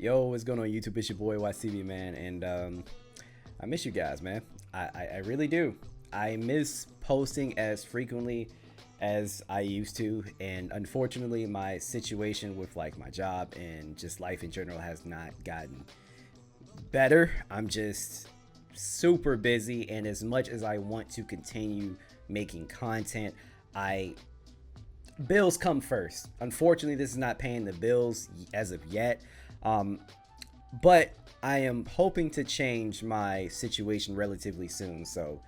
Yo, what's going on YouTube? It's your boy WattsTV, man, and I miss you guys, man. I really do. I miss posting as frequently as I used to, and unfortunately my situation with like my job and just life in general has not gotten better. I'm just super busy, and as much as I want to continue making content, bills come first. Unfortunately, this is not paying the bills as of yet, but I am hoping to change my situation relatively soon, so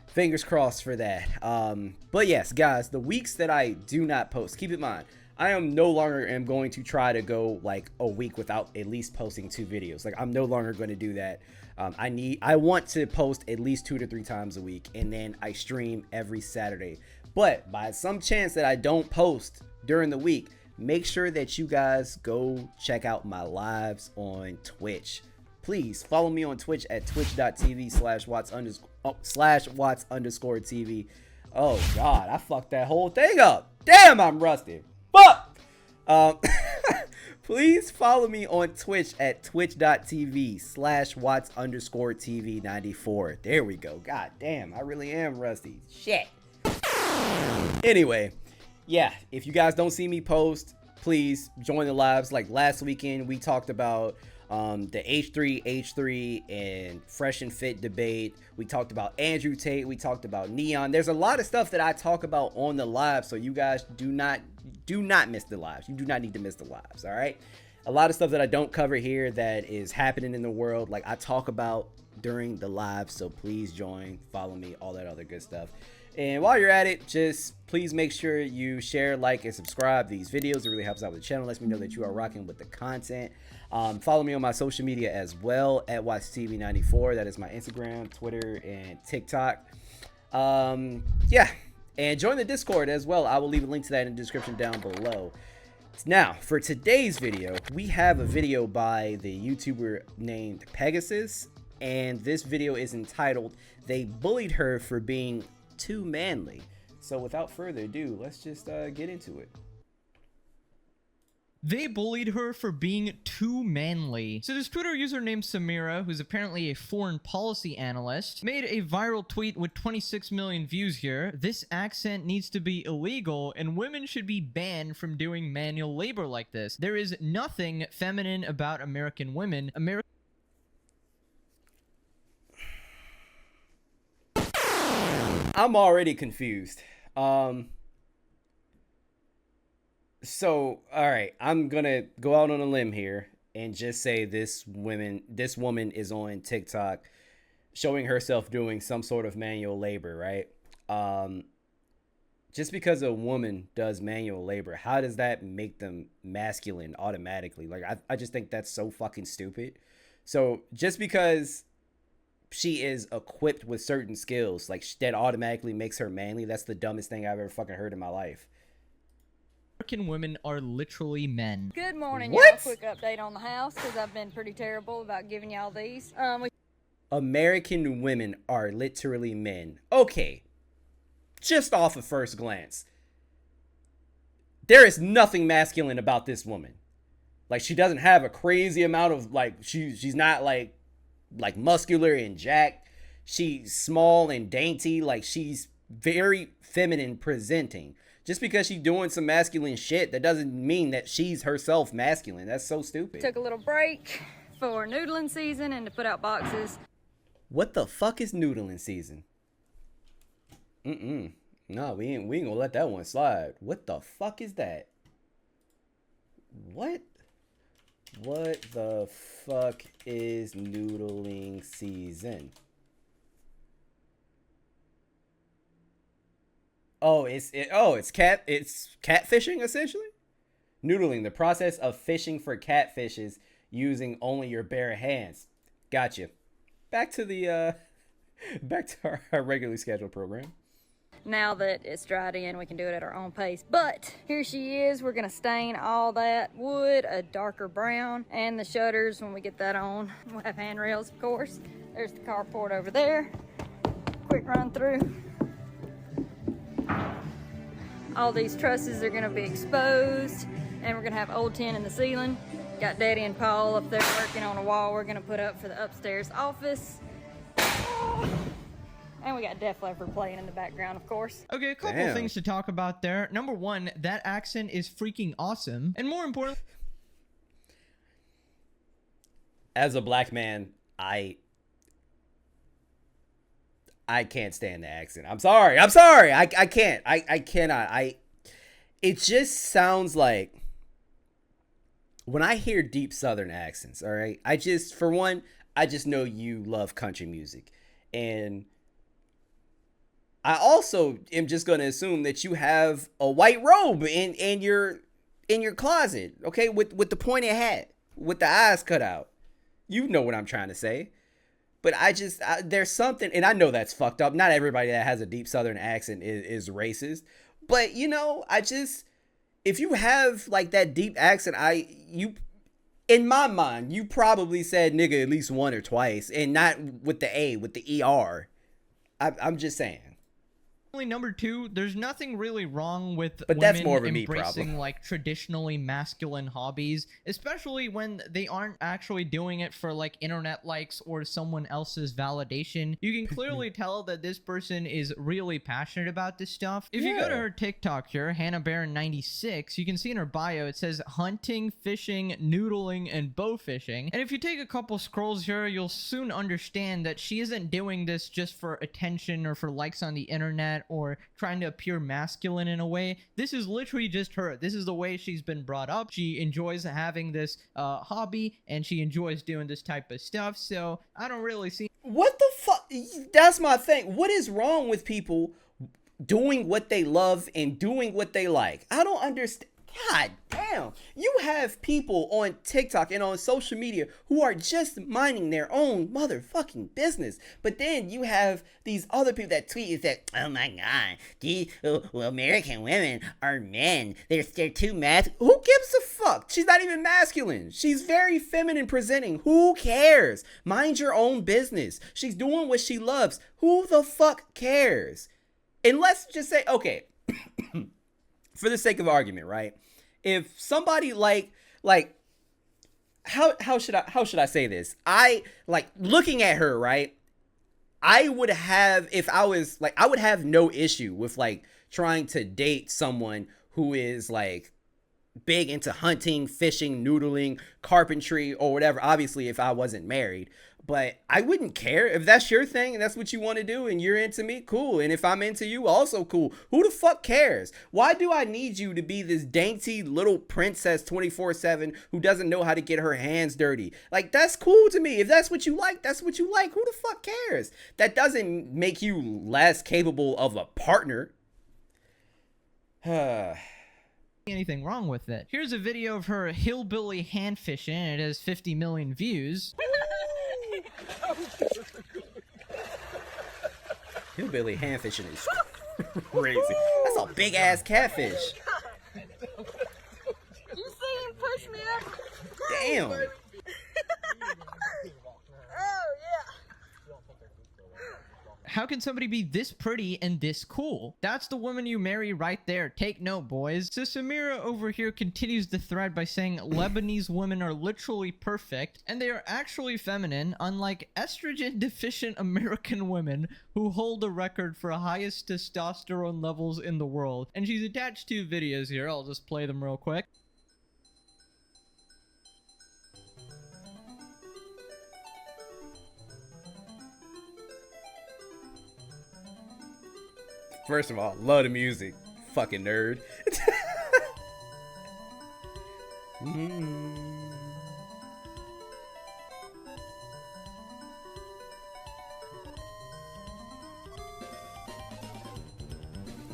fingers crossed for that. But yes, guys, the weeks that I do not post, keep in mind, I am no longer going to try to go like a week without at least posting 2 videos. Like, I'm no longer going to do that. I want to post at least 2 to 3 times a week, and then I stream every Saturday. But by some chance that I don't post during the week, make sure that you guys go check out my lives on Twitch. Please follow me on Twitch at twitch.tv/watts_TV. Oh God, I fucked that whole thing up. Damn, I'm rusty. Fuck. Please follow me on Twitch at twitch.tv/watts_TV94. There we go. God damn, I really am rusty. Shit. Anyway, yeah, if you guys don't see me post, please join the lives. Like last weekend, we talked about the H3 and Fresh and Fit debate. We talked about Andrew Tate. We talked about Neon. There's a lot of stuff that I talk about on the live, so you guys do not miss the lives. You do not need to miss the lives, all right? A lot of stuff that I don't cover here that is happening in the world, like I talk about during the live, so please join, follow me, all that other good stuff. And while you're at it, just please make sure you share, like, and subscribe these videos. It really helps out with the channel. Lets me know that you are rocking with the content. Follow me on my social media as well at WattsTV94. That is my Instagram, Twitter, and TikTok. Yeah, and join the Discord as well. I will leave a link to that in the description down below. Now, for today's video, we have a video by the YouTuber named Pegasus, and this video is entitled "They Bullied Her for Being Too Manly." So without further ado, let's just get into it. They bullied her for being too manly. So this Twitter user named Samira, who's apparently a foreign policy analyst, made a viral tweet with 26 million views here. This accent needs to be illegal, and women should be banned from doing manual labor like this. There is nothing feminine about American women. I'm already confused. So, all right, I'm gonna go out on a limb here and just say this woman is on TikTok showing herself doing some sort of manual labor, right? Just because a woman does manual labor, how does that make them masculine automatically? Like, I just think that's so fucking stupid. So just because she is equipped with certain skills, like that automatically makes her manly. That's the dumbest thing I've ever fucking heard in my life. American women are literally men. Good morning, What? y'all. Quick update on the house, because I've been pretty terrible about giving y'all these. American women are literally men. Okay, just off of first glance, there is nothing masculine about this woman. Like, she doesn't have a crazy amount of, like, she's not like muscular and jacked. She's small and dainty. Like, she's very feminine presenting. Just because she's doing some masculine shit, that doesn't mean that she's herself masculine. That's so stupid. Took a little break for noodling season and to put out boxes. What the fuck is noodling season? No, we ain't gonna let that one slide. What the fuck is that? What the fuck is noodling season? It's catfishing, essentially. Noodling, the process of fishing for catfishes using only your bare hands. Gotcha. Back to our regularly scheduled program. Now that it's dried in, we can do it at our own pace. But here she is. We're gonna stain all that wood a darker brown, and the shutters, when we get that on, we'll have handrails, of course. There's the carport over there. Quick run through. All these trusses are gonna be exposed, and we're gonna have old tin in the ceiling. Got Daddy and Paul up there working on a wall we're gonna put up for the upstairs office. And we got Def Leppard playing in the background, of course. Okay, a couple things to talk about there. Number one, that accent is freaking awesome. And more importantly, as a black man, I can't stand the accent. I'm sorry. I can't. I cannot. It just sounds like, when I hear deep Southern accents, all right, for one, I just know you love country music. And I also am just going to assume that you have a white robe in your closet, okay, with the pointed hat, with the eyes cut out. You know what I'm trying to say. But there's something, and I know that's fucked up. Not everybody that has a deep Southern accent is racist. But, if you have like that deep accent, in my mind, you probably said nigga at least one or twice, and not with the A, with the ER. I'm just saying. number two, there's nothing really wrong with but women that's more of a me embracing problem. like traditionally masculine hobbies, especially when they aren't actually doing it for like internet likes or someone else's validation. You can clearly tell that this person is really passionate about this stuff. If you go to her TikTok here, Hannah Baron 96, you can see in her bio it says hunting, fishing, noodling, and bow fishing. And if you take a couple scrolls here, you'll soon understand that she isn't doing this just for attention or for likes on the internet or trying to appear masculine in a way. This is literally just her. This is the way she's been brought up. She enjoys having this hobby, and she enjoys doing this type of stuff. So I don't really see What the fuck? That's my thing. What is wrong with people doing what they love and doing what they like? I don't understand. God damn. You have people on TikTok and on social media who are just minding their own motherfucking business. But then you have these other people that tweet is that, oh my God, American women are men. They're too masculine. Who gives a fuck? She's not even masculine. She's very feminine presenting. Who cares? Mind your own business. She's doing what she loves. Who the fuck cares? And let's just say, okay, for the sake of argument, right? If somebody like how should I say this? I like looking at her, right? I would have no issue with like trying to date someone who is like big into hunting, fishing, noodling, carpentry, or whatever. Obviously, if I wasn't married. But I wouldn't care if that's your thing and that's what you want to do and you're into me, cool. And if I'm into you, also cool. Who the fuck cares? Why do I need you to be this dainty little princess 24/7 who doesn't know how to get her hands dirty? Like, that's cool to me. If that's what you like, that's what you like. Who the fuck cares? That doesn't make you less capable of a partner. anything wrong with it. Here's a video of her hillbilly hand fishing, and it has 50 million views. Hillbilly hand fishing is crazy. That's a big ass catfish. You see him push me up? Damn. Oh, yeah. How can somebody be this pretty and this cool? That's the woman you marry right there. Take note, boys. So Samira over here continues the thread by saying Lebanese women are literally perfect and they are actually feminine, unlike estrogen deficient American women who hold the record for highest testosterone levels in the world. And she's attached two videos here. I'll just play them real quick. First of all, love the music. Fucking nerd.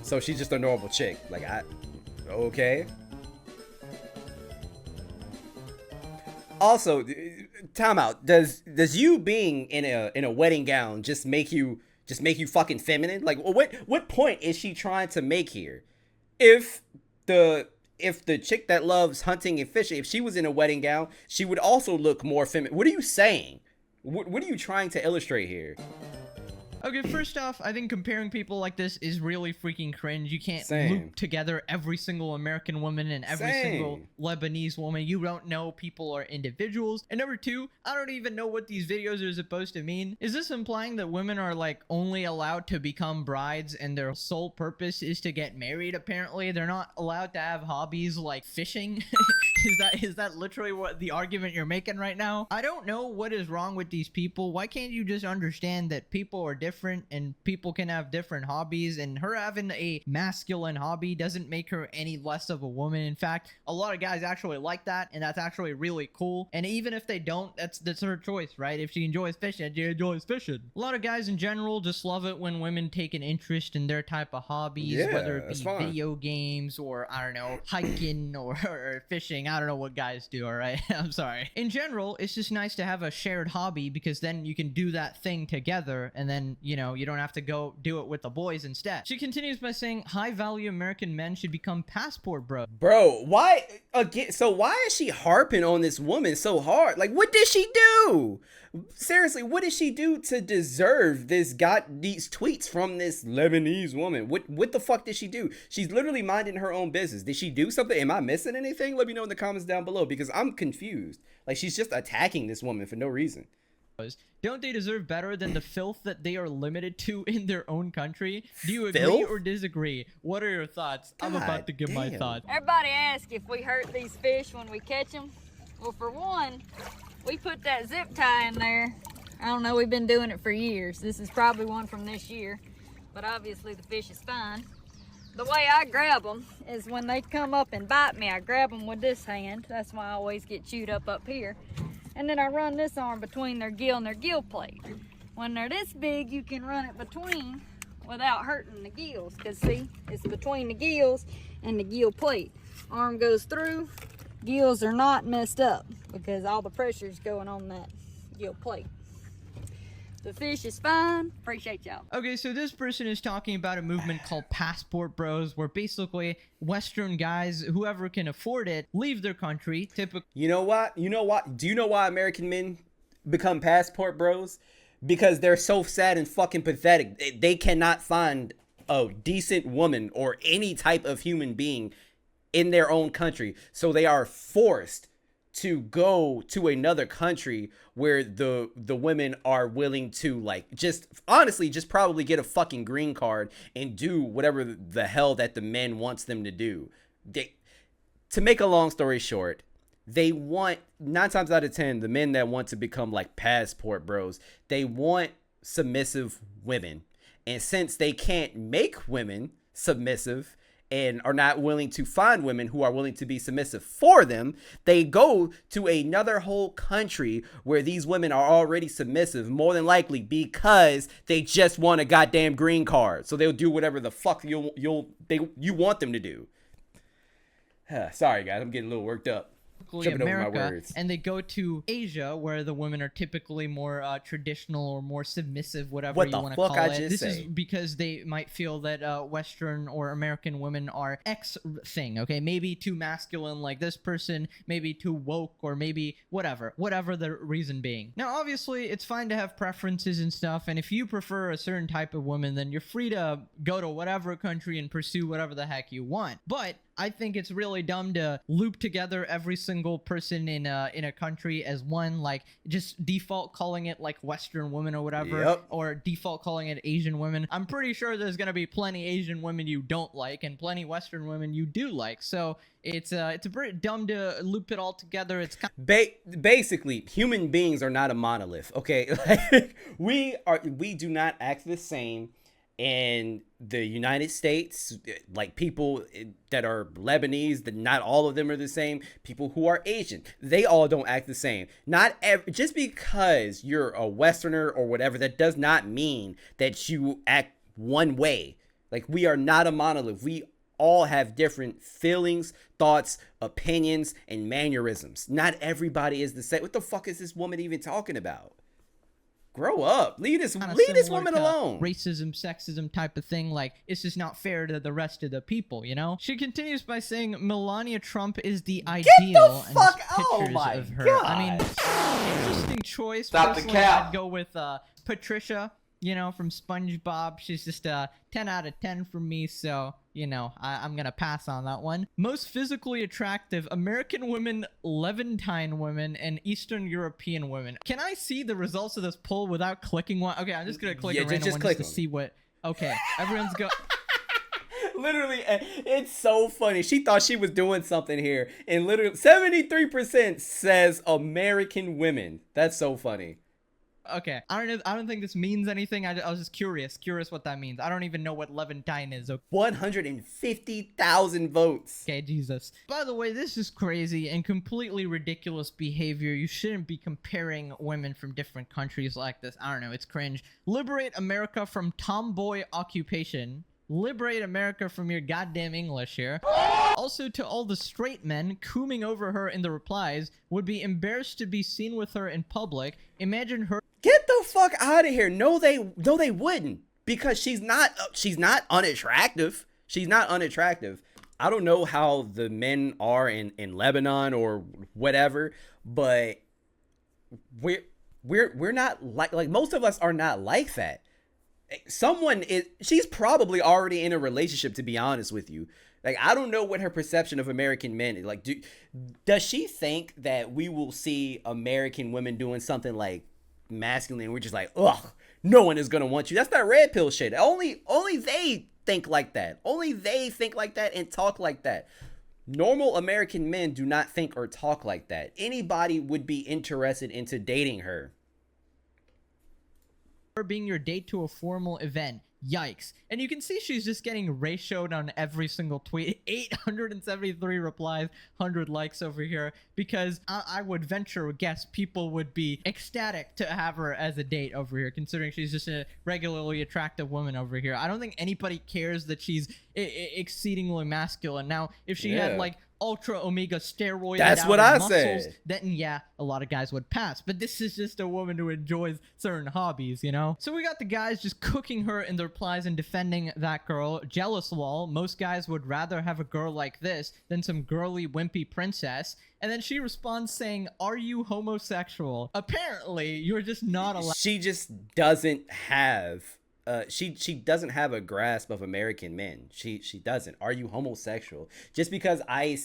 So she's just a normal chick. Like, okay. Also, time out. Does you being in a wedding gown just make you fucking feminine? Like, what point is she trying to make here? If the chick that loves hunting and fishing, if she was in a wedding gown, she would also look more feminine. What are you saying? What are you trying to illustrate here? Okay, first off, I think comparing people like this is really freaking cringe. You can't Same. loop together every single American woman and every single Same. Lebanese woman. You don't know people are individuals. And number two, I don't even know what these videos are supposed to mean. Is this implying that women are like only allowed to become brides and their sole purpose is to get married? Apparently, they're not allowed to have hobbies like fishing. Is that literally what the argument you're making right now? I don't know what is wrong with these people. Why can't you just understand that people are different and people can have different hobbies, and her having a masculine hobby doesn't make her any less of a woman. In fact, a lot of guys actually like that, and that's actually really cool. And even if they don't, that's her choice, right? If she enjoys fishing, she enjoys fishing. A lot of guys in general just love it when women take an interest in their type of hobbies, Yeah, whether it be that's fine. video games or, I don't know, hiking or fishing. I don't know what guys do, all right? I'm sorry. In general, it's just nice to have a shared hobby, because then you can do that thing together, and then, you know, you don't have to go do it with the boys instead. She continues by saying high-value American men should become passport bros. Bro, why again? So why is she harping on this woman so hard? Like, what did she do? Seriously, what did she do to deserve these tweets from this Lebanese woman? What the fuck did she do? She's literally minding her own business. Did she do something? Am I missing anything? Let me know in the comments down below, because I'm confused. Like, she's just attacking this woman for no reason. Don't they deserve better than the filth that they are limited to in their own country? Do you agree Filth? or disagree? What are your thoughts? I'm God about to give my damn. thoughts. Everybody asks if we hurt these fish when we catch them. Well, for one, we put that zip tie in there. I don't know, we've been doing it for years. This is probably one from this year, but obviously the fish is fine. The way I grab them is when they come up and bite me, I grab them with this hand. That's why I always get chewed up here. And then I run this arm between their gill and their gill plate. When they're this big, you can run it between without hurting the gills. Because see, it's between the gills and the gill plate. Arm goes through, gills are not messed up because all the pressure is going on that gill plate. The fish is fine. Appreciate y'all. Okay, so this person is talking about a movement called Passport Bros, where basically Western guys, whoever can afford it, leave their country. Typically, You know what? Do you know why American men become passport bros? Because they're so sad and fucking pathetic. They cannot find a decent woman or any type of human being in their own country. So they are forced to go to another country where the women are willing to, like, just honestly just probably get a fucking green card and do whatever the hell that the men wants them to do. To make a long story short, they want, 9 times out of 10, the men that want to become like passport bros, they want submissive women. And since they can't make women submissive and are not willing to find women who are willing to be submissive for them, they go to another whole country where these women are already submissive, more than likely because they just want a goddamn green card. So they'll do whatever the fuck you want them to do. Sorry guys, I'm getting a little worked up. Tripping over my America, words. and they go to Asia, where the women are typically more traditional or more submissive, whatever What you the want to fuck call I it. just This say? is because they might feel that Western or American women are X thing, okay? Maybe too masculine like this person, maybe too woke, or maybe whatever the reason being. Now, obviously, it's fine to have preferences and stuff, and if you prefer a certain type of woman, then you're free to go to whatever country and pursue whatever the heck you want. But I think it's really dumb to loop together every single person in a country as one, like just default calling it like Western women or whatever, Yep. or default calling it Asian women. I'm pretty sure there's gonna be plenty Asian women you don't like and plenty Western women you do like. So it's a bit dumb to loop it all together. It's kind Basically, human beings are not a monolith. Okay, like, we do not act the same in the United States. Like, people that are Lebanese, that not all of them are the same. People who are Asian, they all don't act the same. Just because you're a Westerner or whatever, that does not mean that you act one way. Like, we are not a monolith. We all have different feelings, thoughts, opinions, and mannerisms. Not everybody is the same. What the fuck is this woman even talking about? Grow up. Leave this woman alone. Racism, sexism type of thing. Like, it's just not fair to the rest of the people, you know? She continues by saying Melania Trump is the ideal. the fuck- and oh pictures my of her. God. I mean, interesting choice. Stop the Personally, cap. I'd go with Patricia. you know, from SpongeBob. She's just a 10 out of 10 for me, so, you know, I'm gonna pass on that one. Most physically attractive American women, Levantine women, and Eastern European women. Can I see the results of this poll without clicking one? Okay, I'm just gonna click a random one just to see what... Okay, everyone's go... Literally, it's so funny. She thought she was doing something here, and literally 73% says American women. That's so funny. Okay, I don't know. I don't think this means anything. I was just curious what that means. I don't even know what Levantine is. Okay. 150,000 votes. Okay, Jesus. By the way, this is crazy and completely ridiculous behavior. You shouldn't be comparing women from different countries like this. I don't know. It's cringe. Liberate America from tomboy occupation. Liberate America from your goddamn English here. Also, to all the straight men cooming over her in the replies, would be embarrassed to be seen with her in public. Imagine her... Get the fuck out of here. No, they wouldn't. Because she's not unattractive. She's not unattractive. I don't know how the men are in Lebanon or whatever, but we're not like most of us are not like that. She's probably already in a relationship, to be honest with you. Like, I don't know what her perception of American men is. Like, does she think that we will see American women doing something like masculine and we're just like, ugh, no one is gonna want you? That's that red pill shit. Only they think like that. Only they think like that and talk like that. Normal American men do not think or talk like that. Anybody would be interested into dating her. Being your date to a formal event. Yikes. And you can see she's just getting ratioed on every single tweet. 873 replies, 100 likes over here, because I would venture a guess people would be ecstatic to have her as a date over here, considering she's just a regularly attractive woman over here. I don't think anybody cares that she's exceedingly masculine. Now, if she had like ultra omega steroids, that's what I muscles, said, then yeah, a lot of guys would pass. But this is just a woman who enjoys certain hobbies, you know? So we got the guys just cooking her in the replies and defending that girl. Jealous lol. Most guys would rather have a girl like this than some girly wimpy princess. And then she responds saying, are you homosexual? Apparently, you're just not allowed. She just doesn't have she doesn't have a grasp of American men. She doesn't. Are you homosexual? Just because I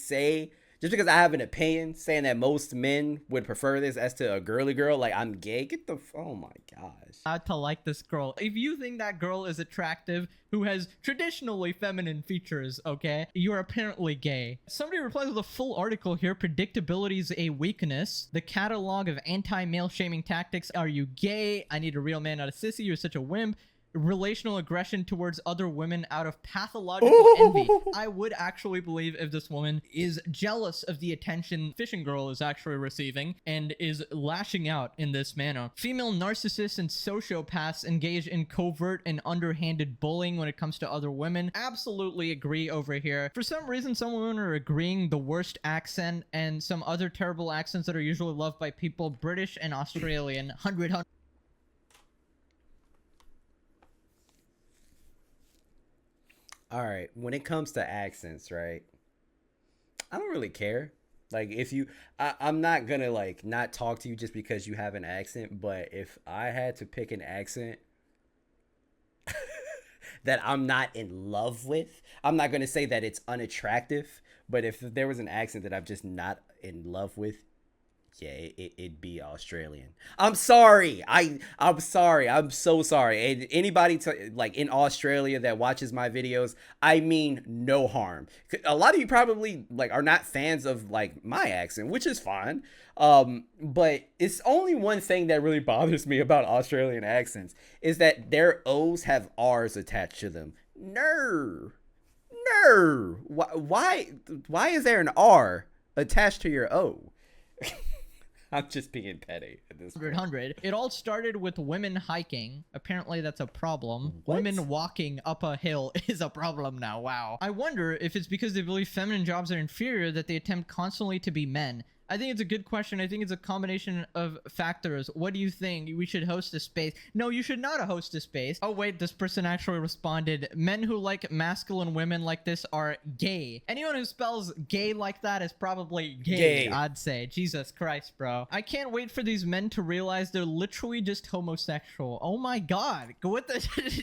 have an opinion saying that most men would prefer this as to a girly girl, like I'm gay, oh my gosh. To like this girl. If you think that girl is attractive, who has traditionally feminine features, okay, you're apparently gay. Somebody replies with a full article here. Predictability is a weakness. The catalog of anti-male shaming tactics. Are you gay? I need a real man, not a sissy. You're such a wimp. Relational aggression towards other women out of pathological envy. I would actually believe if this woman is jealous of the attention Fishing Girl is actually receiving and is lashing out in this manner. Female narcissists and sociopaths engage in covert and underhanded bullying when it comes to other women. Absolutely agree over here. For some reason, some women are agreeing the worst accent and some other terrible accents that are usually loved by people. British and Australian. 100. All right, when it comes to accents, right, I don't really care. Like, if you, I'm not gonna like not talk to you just because you have an accent, but if I had to pick an accent that I'm not in love with, I'm not gonna say that it's unattractive, but if there was an accent that I'm just not in love with, yeah, it'd be Australian. I'm sorry. I'm sorry. I'm so sorry. And anybody like in Australia that watches my videos, I mean no harm. A lot of you probably like are not fans of like my accent, which is fine. But it's only one thing that really bothers me about Australian accents is that their O's have R's attached to them. No. Why is there an R attached to your O? I'm just being petty at this point. 100. It all started with women hiking. Apparently that's a problem. What? Women walking up a hill is a problem now. Wow. I wonder if it's because they believe feminine jobs are inferior that they attempt constantly to be men. I think it's a good question. I think it's a combination of factors. What do you think? We should host a space? No, you should not host a space. Oh wait, this person actually responded. Men who like masculine women like this are gay. Anyone who spells gay like that is probably gay. I'd say. Jesus Christ, bro. I can't wait for these men to realize they're literally just homosexual. Oh my god. What the?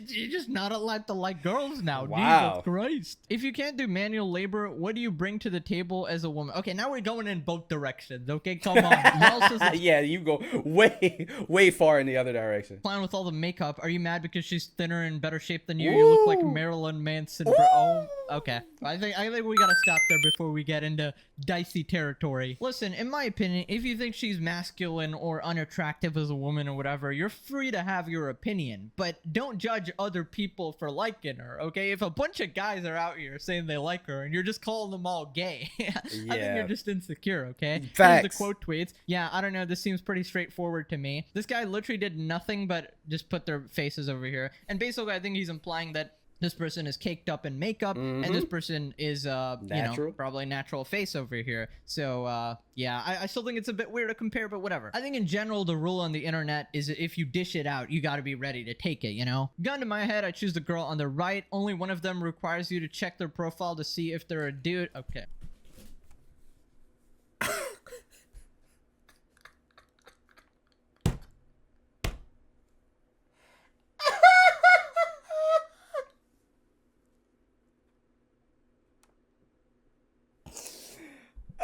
You're just not allowed to like girls now. Wow. Jesus Christ. If you can't do manual labor, what do you bring to the table as a woman? Okay, now we're going in both directions. Okay, come on. Yeah, you go way far in the other direction. Plan with all the makeup. Are you mad because she's thinner and better shape than you? You look like Marilyn Manson, bro. Oh, okay. I think we gotta stop there before we get into dicey territory. Listen, in my opinion, if you think she's masculine or unattractive as a woman or whatever, you're free to have your opinion, but don't judge other people for liking her, okay? If a bunch of guys are out here saying they like her and you're just calling them all gay, I think you're just insecure, okay? Facts. Here's the quote tweets. Yeah, I don't know. This seems pretty straightforward to me. This guy literally did nothing but just put their faces over here. And basically, I think he's implying that this person is caked up in makeup, and this person is, probably natural face over here. So, yeah, I still think it's a bit weird to compare, but whatever. I think in general, the rule on the internet is that if you dish it out, you gotta be ready to take it, you know? Gun to my head, I choose the girl on the right. Only one of them requires you to check their profile to see if they're a dude. Okay.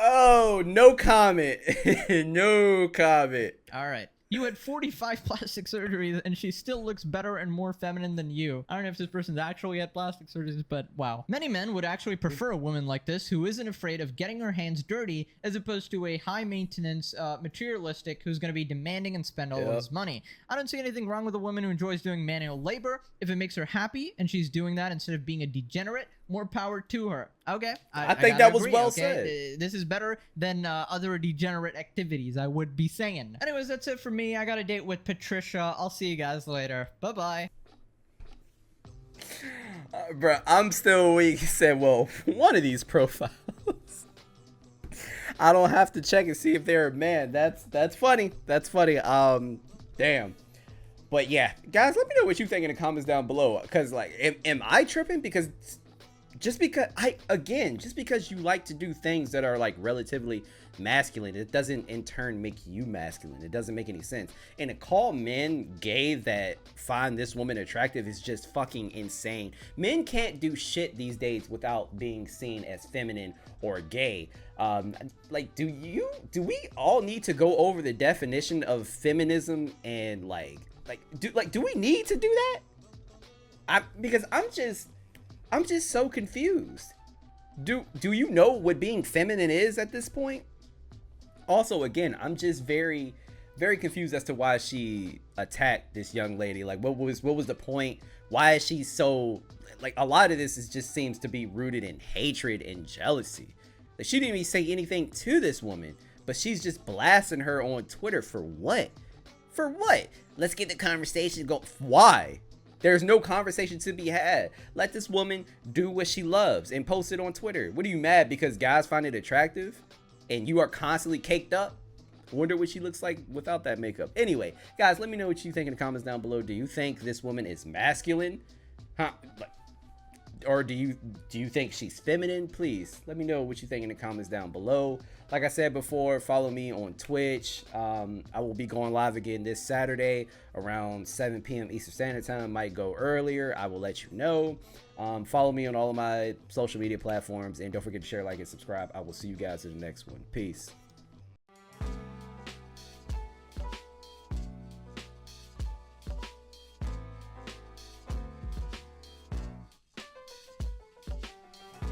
Oh, no comment. No comment. All right. You had 45 plastic surgeries, and she still looks better and more feminine than you. I don't know if this person's actually had plastic surgeries, but wow. Many men would actually prefer a woman like this who isn't afraid of getting her hands dirty, as opposed to a high-maintenance, materialistic who's going to be demanding and spend all of his money. I don't see anything wrong with a woman who enjoys doing manual labor. If it makes her happy, and she's doing that instead of being a degenerate, more power to her. Okay. I think that was well said. This is better than other degenerate activities, I would be saying. Anyways, that's it for me. I got a date with Patricia. I'll see you guys later. Bye-bye. Bro, I'm still weak. He said, well, one of these profiles. I don't have to check and see if they're a man. That's funny. That's funny. Damn. But yeah, guys, let me know what you think in the comments down below. Because, like, am I tripping? Because... just because you like to do things that are like relatively masculine, it doesn't in turn make you masculine. It doesn't make any sense. And to call men gay that find this woman attractive is just fucking insane. Men can't do shit these days without being seen as feminine or gay. Like, do we all need to go over the definition of feminism and do we need to do that? Because I'm just so confused. Do you know what being feminine is at this point? Also, again, I'm just very, very confused as to why she attacked this young lady. Like, what was the point? Why is she so, like, a lot of this just seems to be rooted in hatred and jealousy. Like, she didn't even say anything to this woman, but she's just blasting her on Twitter for what? For what? Let's get the conversation going. Why? There's no conversation to be had. Let this woman do what she loves and post it on Twitter. What are you mad because guys find it attractive and you are constantly caked up? Wonder what she looks like without that makeup. Anyway, guys, let me know what you think in the comments down below. Do you think this woman is masculine? Huh? Or do you think she's feminine? Please let me know what you think in the comments down below. Like I said before, follow me on Twitch. I will be going live again this Saturday around 7 p.m. Eastern Standard Time. Might go earlier. I will let you know. Follow me on all of my social media platforms. And don't forget to share, like, and subscribe. I will see you guys in the next one. Peace.